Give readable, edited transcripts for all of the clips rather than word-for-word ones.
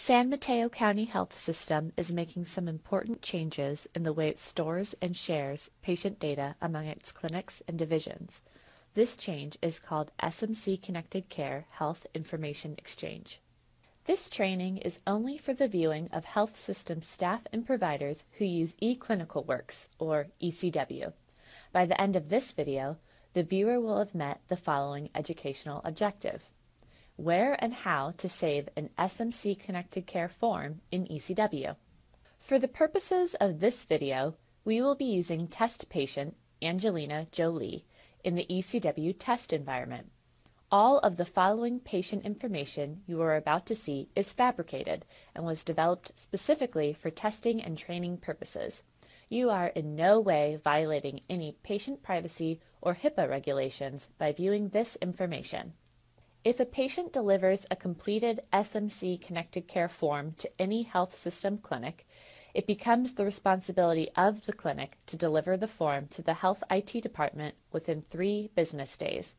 San Mateo County Health System is making some important changes in the way it stores and shares patient data among its clinics and divisions. This change is called SMC Connected Care Health Information Exchange. This training is only for the viewing of health system staff and providers who use eClinicalWorks, or ECW. By the end of this video, the viewer will have met the following educational objective: where and how to save an SMC Connected Care form in ECW. For the purposes of this video, we will be using test patient Angelina Jolie in the ECW test environment. All of the following patient information you are about to see is fabricated and was developed specifically for testing and training purposes. You are in no way violating any patient privacy or HIPAA regulations by viewing this information. If a patient delivers a completed SMC Connected Care form to any health system clinic, it becomes the responsibility of the clinic to deliver the form to the health IT department within 3 business days.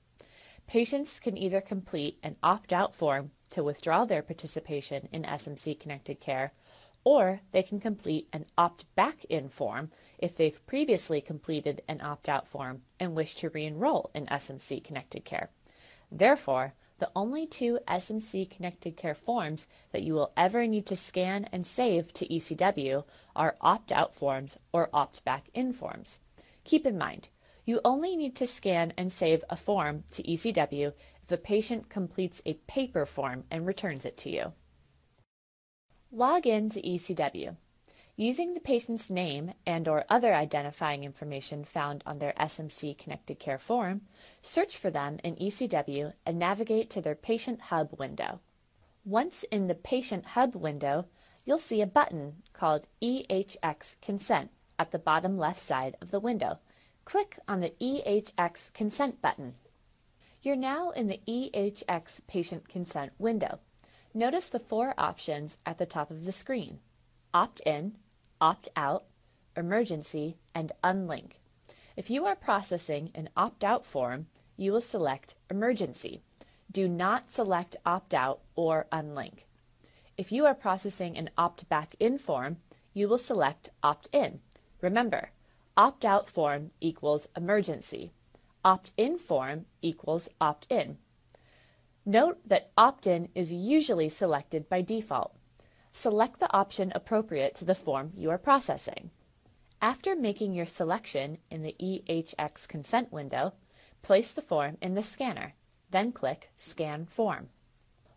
Patients can either complete an opt-out form to withdraw their participation in SMC Connected Care, or they can complete an opt-back-in form if they've previously completed an opt-out form and wish to re-enroll in SMC Connected Care. Therefore, the only 2 SMC Connected Care forms that you will ever need to scan and save to ECW are opt-out forms or opt-back-in forms. Keep in mind, you only need to scan and save a form to ECW if a patient completes a paper form and returns it to you. Log in to ECW. Using the patient's name and/or other identifying information found on their SMC Connected Care form, search for them in ECW and navigate to their Patient Hub window. Once in the Patient Hub window, you'll see a button called EHX Consent at the bottom left side of the window. Click on the EHX Consent button. You're now in the EHX Patient Consent window. Notice the 4 options at the top of the screen: Opt-in, Opt-out, Emergency, and Unlink. If you are processing an opt-out form, you will select Emergency. Do not select Opt-out or Unlink. If you are processing an opt-back-in form, you will select Opt-in. Remember, opt-out form equals emergency. Opt-in form equals opt-in. Note that opt-in is usually selected by default. Select the option appropriate to the form you are processing. After making your selection in the EHX Consent window, place the form in the scanner, then click Scan Form.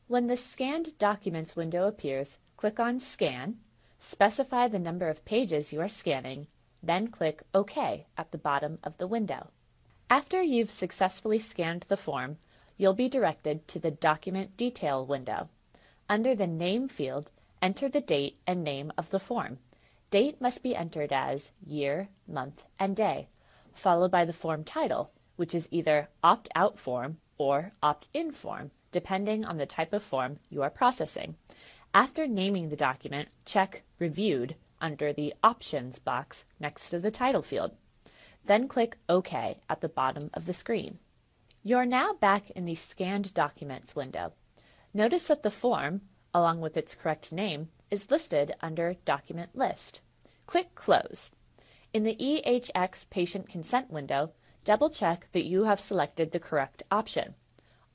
When the Scanned Documents window appears, click on Scan, specify the number of pages you are scanning, then click OK at the bottom of the window. After you've successfully scanned the form, you'll be directed to the Document Detail window. Under the Name field, enter the date and name of the form. Date must be entered as year, month, and day, followed by the form title, which is either opt-out form or opt-in form, depending on the type of form you are processing. After naming the document, check Reviewed under the Options box next to the title field. Then click OK at the bottom of the screen. You're now back in the Scanned Documents window. Notice that the form, along with its correct name, is listed under Document List. Click Close. In the EHX Patient Consent window, double-check that you have selected the correct option.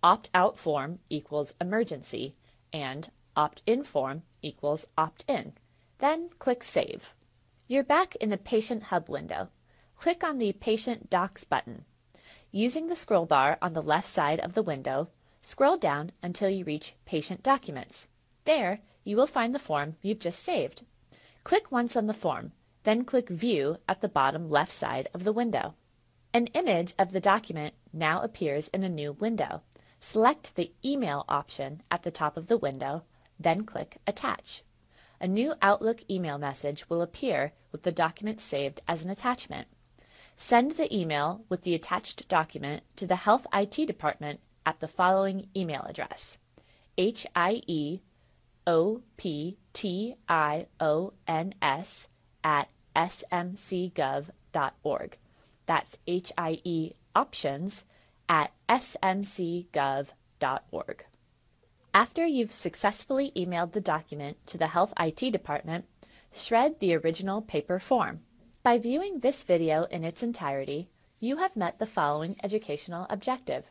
Opt-out form equals emergency, and opt-in form equals opt-in. Then click Save. You're back in the Patient Hub window. Click on the Patient Docs button. Using the scroll bar on the left side of the window, scroll down until you reach Patient Documents. There, you will find the form you've just saved. Click once on the form, then click View at the bottom left side of the window. An image of the document now appears in a new window. Select the Email option at the top of the window, then click Attach. A new Outlook email message will appear with the document saved as an attachment. Send the email with the attached document to the Health IT department at the following email address: hieoptions@smcgov.org. That's hieoptions@smcgov.org. After you've successfully emailed the document to the Health IT department, shred the original paper form. By viewing this video in its entirety, you have met the following educational objective: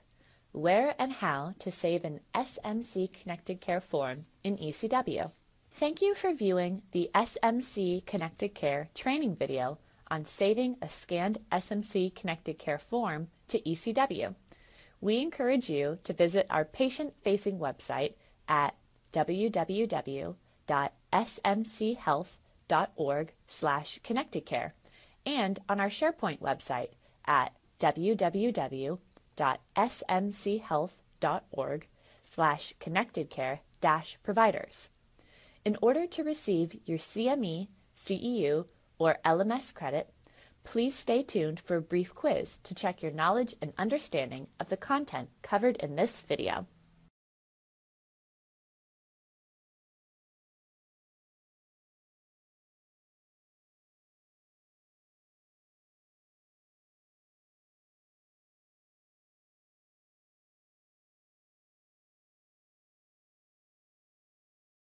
where and how to save an SMC Connected Care form in ECW. Thank you for viewing the SMC Connected Care training video on saving a scanned SMC Connected Care form to ECW. We encourage you to visit our patient-facing website at www.smchealth.org/connectedcare and on our SharePoint website at www.smchealth.org/connectedcare-providers. In order to receive your CME, CEU, or LMS credit, please stay tuned for a brief quiz to check your knowledge and understanding of the content covered in this video.